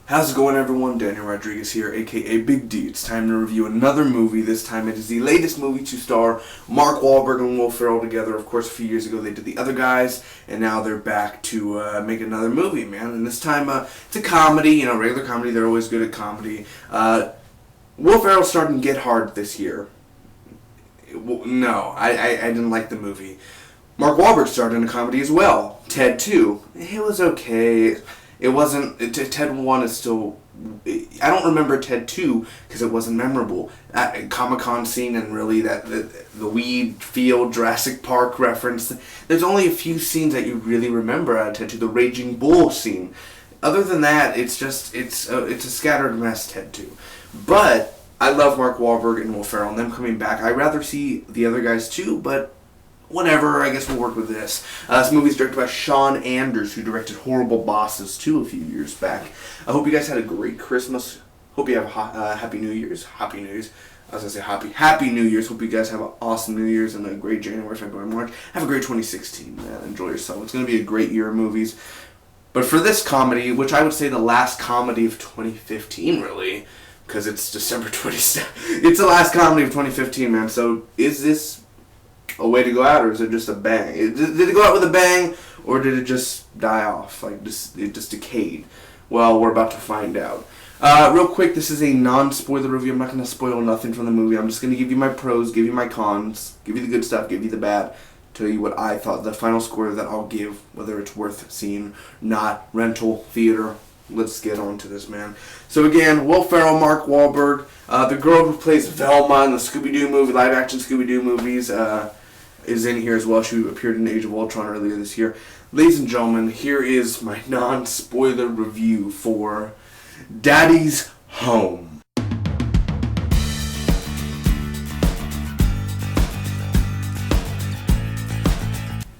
How's it going, everyone? Daniel Rodriguez here, aka Big D. It's time to review another movie. This time it is the latest movie to star Mark Wahlberg and Will Ferrell together. Of course, a few years ago they did The Other Guys, and now they're back to make another movie, man. And this time it's a comedy, regular comedy. They're always good at comedy. Will Ferrell started Get Hard this year. No, I didn't like the movie. Mark Wahlberg starred in a comedy as well. Ted 2. It was okay. It wasn't. Ted 1 is still. I don't remember Ted 2 because it wasn't memorable. That Comic-Con scene and really the weed field Jurassic Park reference. There's only a few scenes that you really remember out of Ted 2. The Raging Bull scene. Other than that, it's a scattered mess. Ted 2. But I love Mark Wahlberg and Will Ferrell and them coming back. I'd rather see The Other Guys too, but whatever, I guess we'll work with this. This movie is directed by Sean Anders, who directed Horrible Bosses 2 a few years back. I hope you guys had a great Christmas. Hope you have Happy New Year's. Happy New Year's. I was going to say Happy New Year's. Hope you guys have an awesome New Year's and a great January, February, March. Have a great 2016, man. Enjoy yourself. It's going to be a great year of movies. But for this comedy, which I would say the last comedy of 2015, really, because it's December 27th. It's the last comedy of 2015, man. So is this a way to go out, or is it just a bang? Did it go out with a bang, or did it just die off? It just decayed? Well, we're about to find out. Real quick, this is a non-spoiler review. I'm not going to spoil nothing from the movie. I'm just going to give you my pros, give you my cons, give you the good stuff, give you the bad, tell you what I thought, the final score that I'll give, whether it's worth seeing, not, rental, theater. Let's get on to this, man. So again, Will Ferrell, Mark Wahlberg, the girl who plays Velma in the Scooby-Doo movie, live-action Scooby-Doo movies, is in here as well. She appeared in Age of Ultron earlier this year. Ladies and gentlemen, here is my non-spoiler review for Daddy's Home.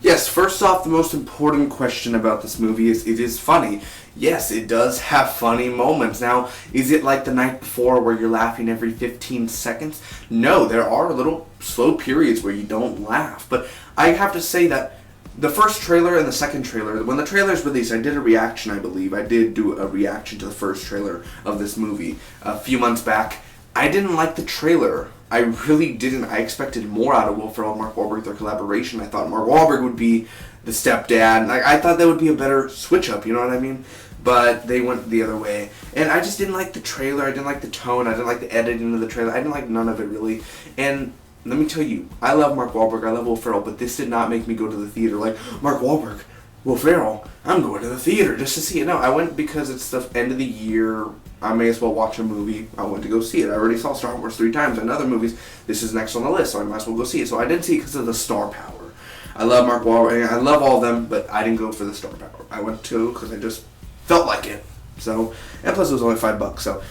Yes, first off, the most important question about this movie is it is funny. Yes, it does have funny moments. Now, is it like The Night Before where you're laughing every 15 seconds? No, there are little slow periods where you don't laugh. But I have to say that the first trailer and the second trailer, when the trailer's released, I did a reaction, I believe. I did do a reaction to the first trailer of this movie a few months back. I didn't like the trailer. I really didn't. I expected more out of Will Ferrell and Mark Wahlberg, their collaboration. I thought Mark Wahlberg would be the stepdad. I thought that would be a better switch-up, you know what I mean? But they went the other way. And I just didn't like the trailer. I didn't like the tone. I didn't like the editing of the trailer. I didn't like none of it, really. And let me tell you, I love Mark Wahlberg. I love Will Ferrell. But this did not make me go to the theater like, Mark Wahlberg, Will Ferrell, I'm going to the theater just to see it. No, I went because it's the end of the year. I may as well watch a movie. I went to go see it. I already saw Star Wars 3 times and other movies. This is next on the list, so I might as well go see it. So I didn't see it because of the star power. I love Mark Wahlberg. I love all of them, but I didn't go for the star power. I went to because I just felt like it. So, and plus it was only $5. So,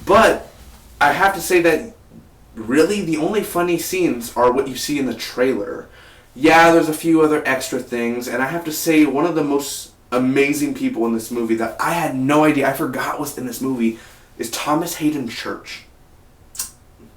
but I have to say that really the only funny scenes are what you see in the trailer. Yeah, there's a few other extra things, and I have to say one of the most amazing people in this movie that I had no idea, I forgot was in this movie, is Thomas Hayden Church.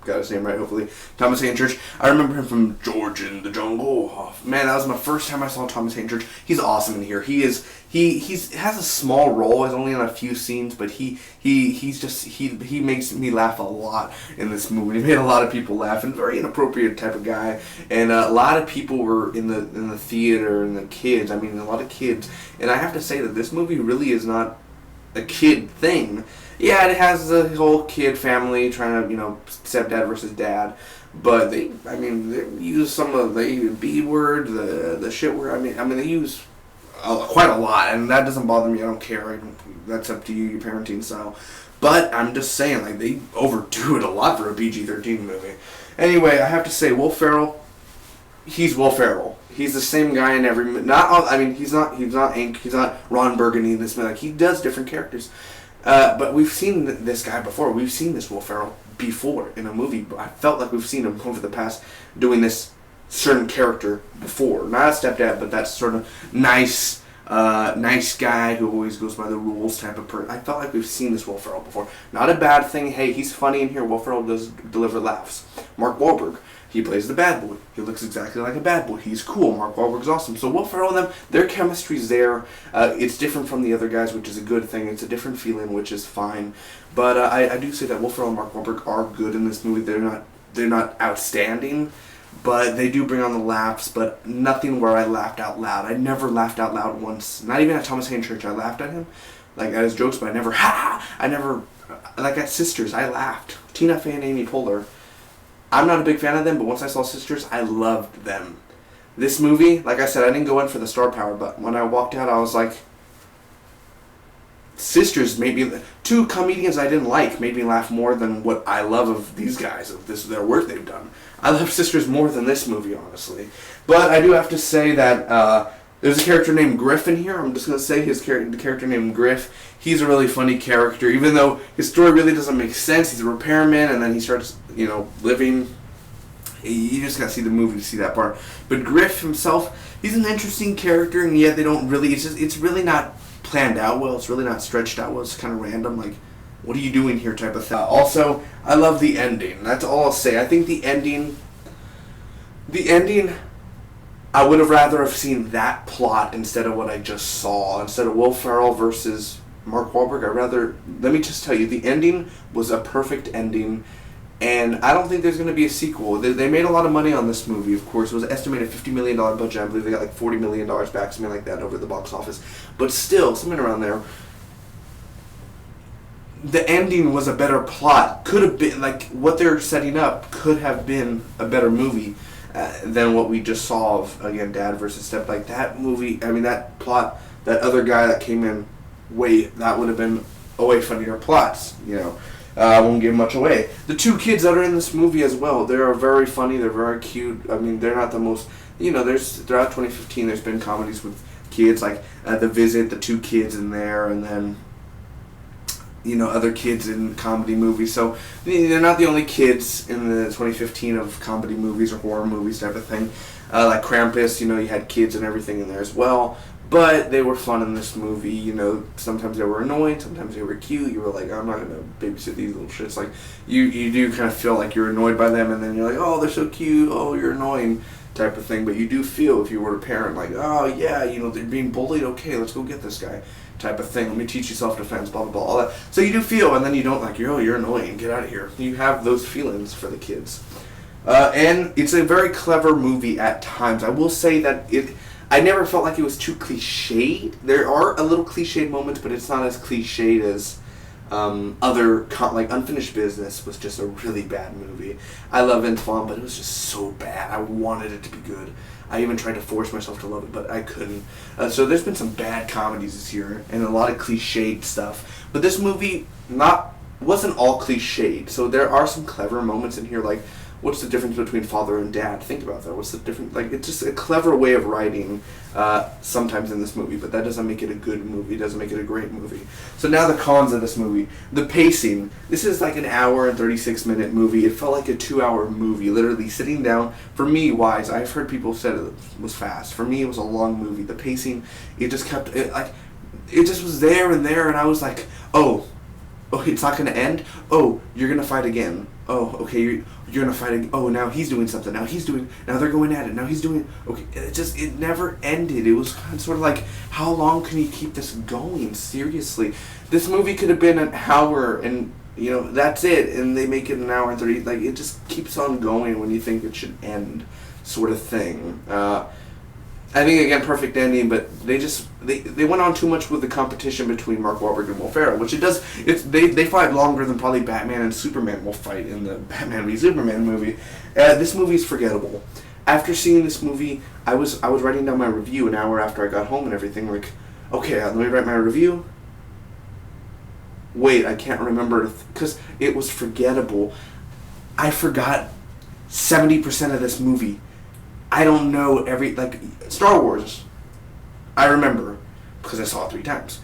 Got his name right, hopefully. Thomas Hayden Church. I remember him from George in the Jungle. Oh, man, that was my first time I saw Thomas Hayden Church. He's awesome in here. He has a small role. He's only in a few scenes, but he makes me laugh a lot in this movie. He made a lot of people laugh, and very inappropriate type of guy. And a lot of people were in the theater, and the kids. I mean, a lot of kids. And I have to say that this movie really is not a kid thing. Yeah, it has the whole kid family trying to, stepdad versus dad. But they use some of the B word, the shit word. I mean, they use quite a lot, and that doesn't bother me. I don't care. That's up to you, your parenting style. But I'm just saying, they overdo it a lot for a PG-13 movie. Anyway, I have to say, Will Ferrell, he's Will Ferrell. He's the same guy in every. He's not Ron Burgundy in this movie. He does different characters. But we've seen this guy before. We've seen this Will Ferrell before in a movie. I felt like we've seen him over the past doing this certain character before. Not a stepdad, but that sort of nice guy who always goes by the rules type of person. I felt like we've seen this Will Ferrell before. Not a bad thing. Hey, he's funny in here. Will Ferrell does deliver laughs. Mark Wahlberg. He plays the bad boy. He looks exactly like a bad boy. He's cool. Mark Wahlberg's awesome. So Will Ferrell and them, their chemistry's there. It's different from the other guys, which is a good thing. It's a different feeling, which is fine. But I do say that Will Ferrell and Mark Wahlberg are good in this movie. They're not outstanding, but they do bring on the laughs. But nothing where I laughed out loud. I never laughed out loud once. Not even at Thomas Hayden Church. I laughed at him, like at his jokes, but I never like at Sisters. I laughed. Tina Fey and Amy Poehler. I'm not a big fan of them, but once I saw Sisters, I loved them. This movie, like I said, I didn't go in for the star power, but when I walked out, I was like, Sisters made me, two comedians I didn't like made me laugh more than what I love of these guys, of their work they've done. I love Sisters more than this movie, honestly. But I do have to say that there's a character named Griff in here. I'm just going to say the character named Griff. He's a really funny character, even though his story really doesn't make sense. He's a repairman, and then he starts, living. You just got to see the movie to see that part. But Griff himself, he's an interesting character, and yet they don't really, it's really not planned out well. It's really not stretched out well. It's kind of random, like, what are you doing here type of thing. Also, I love the ending. That's all I'll say. I think the ending, I would have rather have seen that plot instead of what I just saw. Instead of Will Ferrell versus Mark Wahlberg, let me just tell you, the ending was a perfect ending, and I don't think there's going to be a sequel. They made a lot of money on this movie, of course. It was an estimated $50 million budget. I believe they got like $40 million back, something like that, over the box office. But still, something around there. The ending was a better plot. Could have been, like, what they're setting up could have been a better movie than what we just saw of, again, Dad versus Step. Like, that movie, that plot, that other guy that came in, that would have been a way funnier plots, I won't give much away. The two kids that are in this movie as well, they are very funny, they're very cute. They're not the most, throughout 2015 there's been comedies with kids, like The Visit, the two kids in there, and then, other kids in comedy movies. So they're not the only kids in the 2015 of comedy movies or horror movies type of thing. Like Krampus, you had kids and everything in there as well. But they were fun in this movie, sometimes they were annoying, sometimes they were cute. You were like, I'm not going to babysit these little shits. Like, you do kind of feel like you're annoyed by them, and then you're like, oh, they're so cute, oh, you're annoying, type of thing. But you do feel, if you were a parent, like, oh, yeah, they're being bullied, okay, let's go get this guy, type of thing. Let me teach you self-defense, blah, blah, blah, all that. So you do feel, and then you don't, like, you're annoying, get out of here. You have those feelings for the kids. And it's a very clever movie at times. I will say that I never felt like it was too cliched. There are a little cliched moments, but it's not as cliched as like Unfinished Business was just a really bad movie. I love Vince Vaughn, but it was just so bad. I wanted it to be good. I even tried to force myself to love it, but I couldn't. So there's been some bad comedies this year, and a lot of cliched stuff. But this movie wasn't all cliched. So there are some clever moments in here, like, what's the difference between father and dad? Think about that. What's the difference? Like, it's just a clever way of writing sometimes in this movie, but that doesn't make it a good movie. It doesn't make it a great movie. So now the cons of this movie. The pacing. This is like an hour and 36-minute movie. It felt like a 2-hour movie, literally sitting down. For me, I've heard people said it was fast. For me, it was a long movie. The pacing, it just kept, it just was there, and I was like, oh, it's not going to end? Oh, you're going to fight again. Oh, okay, you're going to fight again. Oh, now he's doing something. Now they're going at it. Now he's doing, okay. It never ended. It was kind of sort of like, how long can you keep this going? Seriously. This movie could have been an hour and, that's it. And they make it an hour and 30. Like, it just keeps on going when you think it should end, sort of thing. I think, again, perfect ending, but they went on too much with the competition between Mark Wahlberg and Will Ferrell, which they fight longer than probably Batman and Superman will fight in the Batman v Superman movie. This movie is forgettable. After seeing this movie, I was writing down my review an hour after I got home and everything, like, okay, let me write my review. Wait, I can't remember, because it was forgettable. I forgot 70% of this movie. I don't know like, Star Wars, I remember, because I saw it 3 times.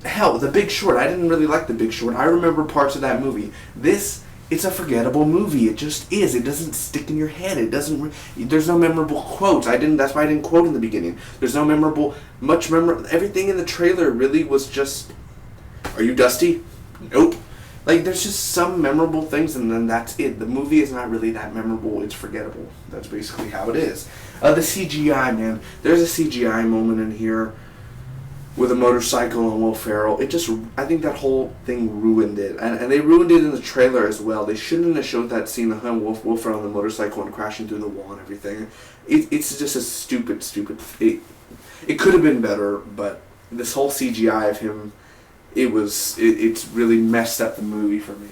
Hell, The Big Short, I didn't really like The Big Short. I remember parts of that movie. It's a forgettable movie. It just is. It doesn't stick in your head. There's no memorable quotes. That's why I didn't quote in the beginning. There's no everything in the trailer really was just, are you dusty? Nope. Like, there's just some memorable things, and then that's it. The movie is not really that memorable. It's forgettable. That's basically how it is. The CGI, man. There's a CGI moment in here with a motorcycle and Will Ferrell. I think that whole thing ruined it. And they ruined it in the trailer as well. They shouldn't have showed that scene of him, Will Ferrell on the motorcycle and crashing through the wall and everything. It's just a stupid. It could have been better, but this whole CGI of him, it's really messed up the movie for me.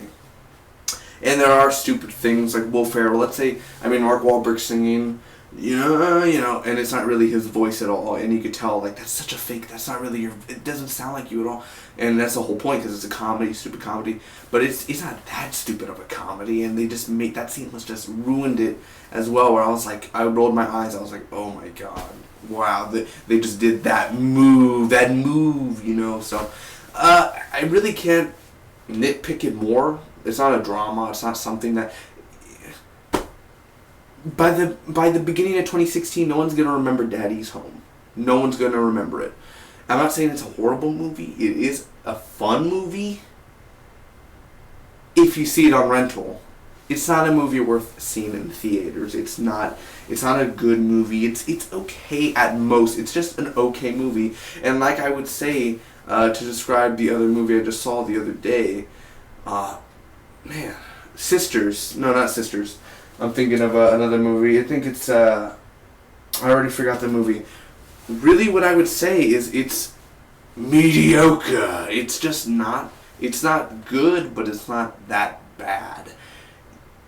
And there are stupid things like Will Ferrell. Mark Wahlberg singing, and it's not really his voice at all, and you could tell, like, that's such a fake, that's not really it doesn't sound like you at all, and that's the whole point, because it's a comedy, stupid comedy, but it's not that stupid of a comedy, and they just that scene was just ruined it as well, where I rolled my eyes, I was like, oh my god, wow, they just did that move, so, I really can't nitpick it more. It's not a drama, it's not something that, by the beginning of 2016, no one's going to remember Daddy's Home. No one's going to remember it. I'm not saying it's a horrible movie. It is a fun movie if you see it on rental. It's not a movie worth seeing in theaters. It's not a good movie. It's okay at most. It's just an okay movie. And like I would say, to describe the other movie I just saw the other day, Sisters. No, not Sisters. I'm thinking of another movie. I think it's, I already forgot the movie. Really what I would say is it's mediocre. It's not good, but it's not that bad.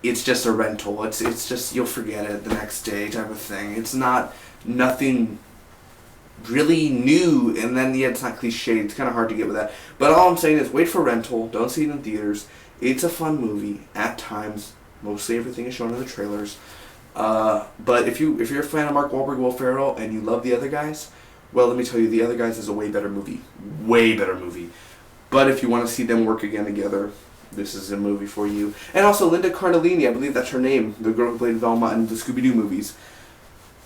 It's just a rental. It's just, you'll forget it the next day type of thing. It's nothing really new, and then it's not cliche. It's kind of hard to get with that. But all I'm saying is wait for rental. Don't see it in theaters. It's a fun movie at times. Mostly everything is shown in the trailers. But if you're a fan of Mark Wahlberg, Will Ferrell, and you love The Other Guys, well, let me tell you, The Other Guys is a way better movie. Way better movie. But if you want to see them work again together, this is a movie for you. And also, Linda Cardellini, I believe that's her name, the girl who played Velma in the Scooby-Doo movies.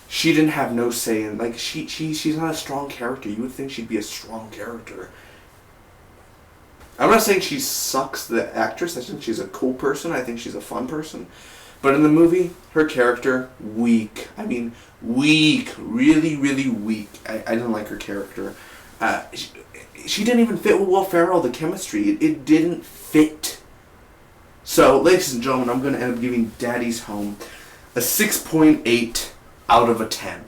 She didn't have no say in, like, she's not a strong character. You would think she'd be a strong character. I'm not saying she sucks, the actress. I think she's a cool person. I think she's a fun person. But in the movie, her character, weak. I mean, weak. Really, really weak. I didn't like her character. She didn't even fit with Will Ferrell, the chemistry. It didn't fit. So, ladies and gentlemen, I'm going to end up giving Daddy's Home a 6.8 out of a 10.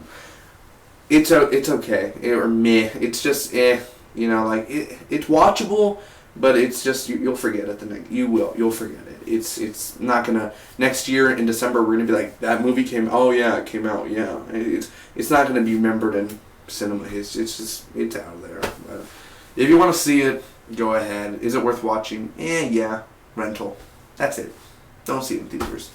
It's okay. Or meh. It's just it's watchable. But it's just, you'll forget it you'll forget it. It's not gonna, next year in December we're gonna be like, that movie came out, yeah. It's not gonna be remembered in cinema. It's out of there. But if you want to see it, go ahead. Is it worth watching? Yeah. Rental. That's it. Don't see it in theaters.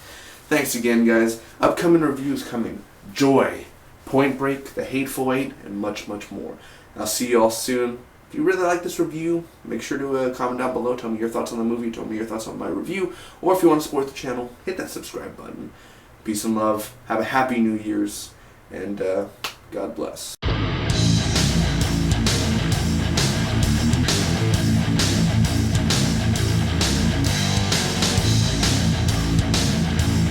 Thanks again, guys. Upcoming reviews coming. Joy, Point Break, The Hateful Eight, and much, much more. I'll see you all soon. If you really like this review, make sure to comment down below. Tell me your thoughts on the movie. Tell me your thoughts on my review. Or if you want to support the channel, hit that subscribe button. Peace and love. Have a happy New Year's. And God bless.